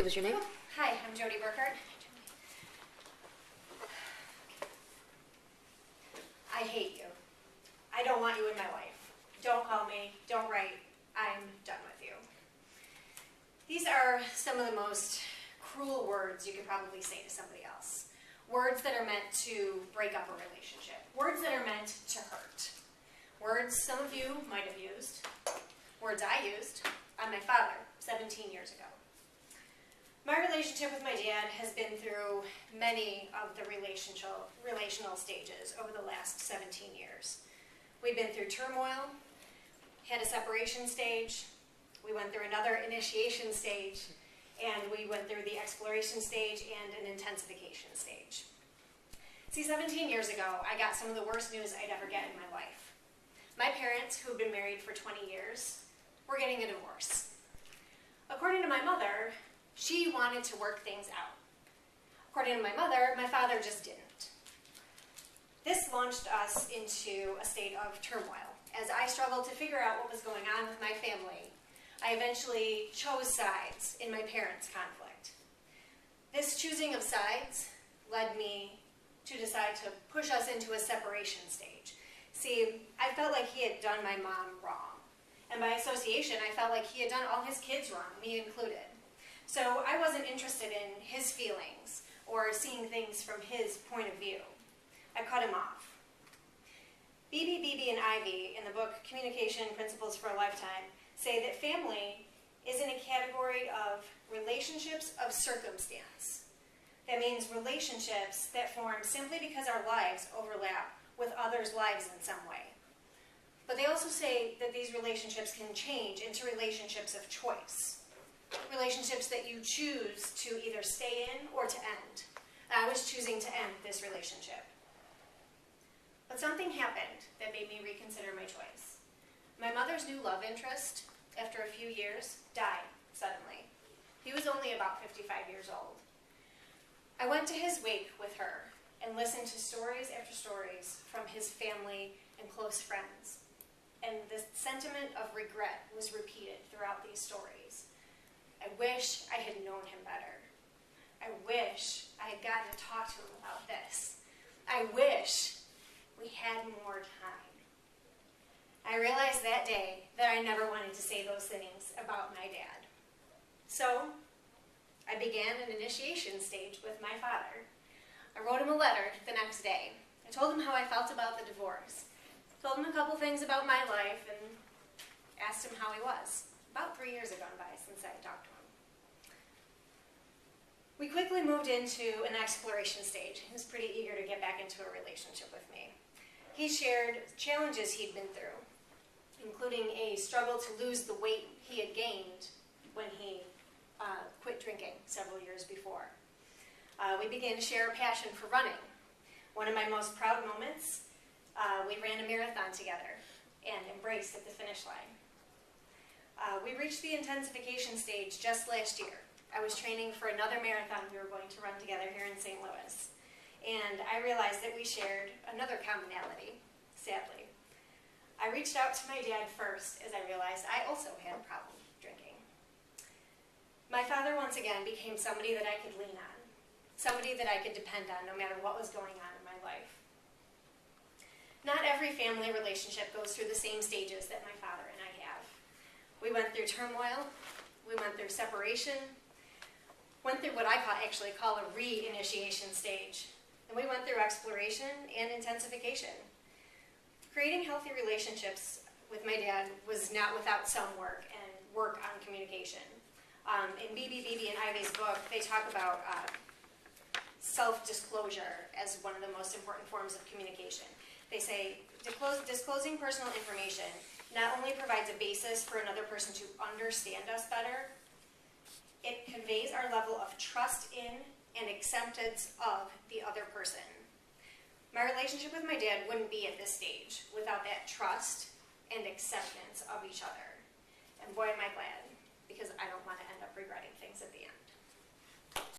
What was your name? Hi, I'm Jody Burkhardt. I hate you. I don't want you in my life. Don't call me, don't write. I'm done with you. These are some of the most cruel words you could probably say to somebody else. Words that are meant to break up a relationship. Words that are meant to hurt. Words some of you might have used. Words I used on my father 17 years ago. My relationship with my dad has been through many of the relational stages over the last 17 years. We've been through turmoil, had a separation stage, we went through another initiation stage, and we went through the exploration stage and an intensification stage. See, 17 years ago, I got some of the worst news I'd ever get in my life. My parents, who've been married for 20 years, were getting a divorce. According to my mother, she wanted to work things out. According to my mother, my father just didn't. This launched us into a state of turmoil. As I struggled to figure out what was going on with my family, I eventually chose sides in my parents' conflict. This choosing of sides led me to decide to push us into a separation stage. See, I felt like he had done my mom wrong. And by association, I felt like he had done all his kids wrong, me included. So I wasn't interested in his feelings or seeing things from his point of view. I cut him off. Beebe and Ivy, in the book Communication Principles for a Lifetime, say that family is in a category of relationships of circumstance. That means relationships that form simply because our lives overlap with others' lives in some way. But they also say that these relationships can change into relationships of choice. Relationships that you choose to either stay in or to end. I was choosing to end this relationship. But something happened that made me reconsider my choice. My mother's new love interest, after a few years, died suddenly. He was only about 55 years old. I went to his wake with her and listened to stories after stories from his family and close friends. And the sentiment of regret was repeated throughout these stories. I wish I had known him better. I wish I had gotten to talk to him about this. I wish we had more time. I realized that day that I never wanted to say those things about my dad. So I began an initiation stage with my father. I wrote him a letter the next day. I told him how I felt about the divorce. Told him a couple things about my life and asked him how he was. About 3 years had gone by since I had talked to him. We quickly moved into an exploration stage. He was pretty eager to get back into a relationship with me. He shared challenges he'd been through, including a struggle to lose the weight he had gained when he quit drinking several years before. We began to share a passion for running. One of my most proud moments, we ran a marathon together and embraced at the finish line. We reached the intensification stage just last year. I was training for another marathon we were going to run together here in St. Louis. And I realized that we shared another commonality, sadly. I reached out to my dad first as I realized I also had a problem drinking. My father once again became somebody that I could lean on, somebody that I could depend on no matter what was going on in my life. Not every family relationship goes through the same stages that my father and I have. We went through turmoil, we went through separation, went through what I actually call a re-initiation stage, and we went through exploration and intensification. Creating healthy relationships with my dad was not without some work and work on communication. In Beebe and Ivy's book, they talk about self-disclosure as one of the most important forms of communication. They say, disclosing personal information not only provides a basis for another person to understand us better, it conveys our level of trust in and acceptance of the other person. My relationship with my dad wouldn't be at this stage without that trust and acceptance of each other. And boy, am I glad, because I don't want to end up regretting things at the end.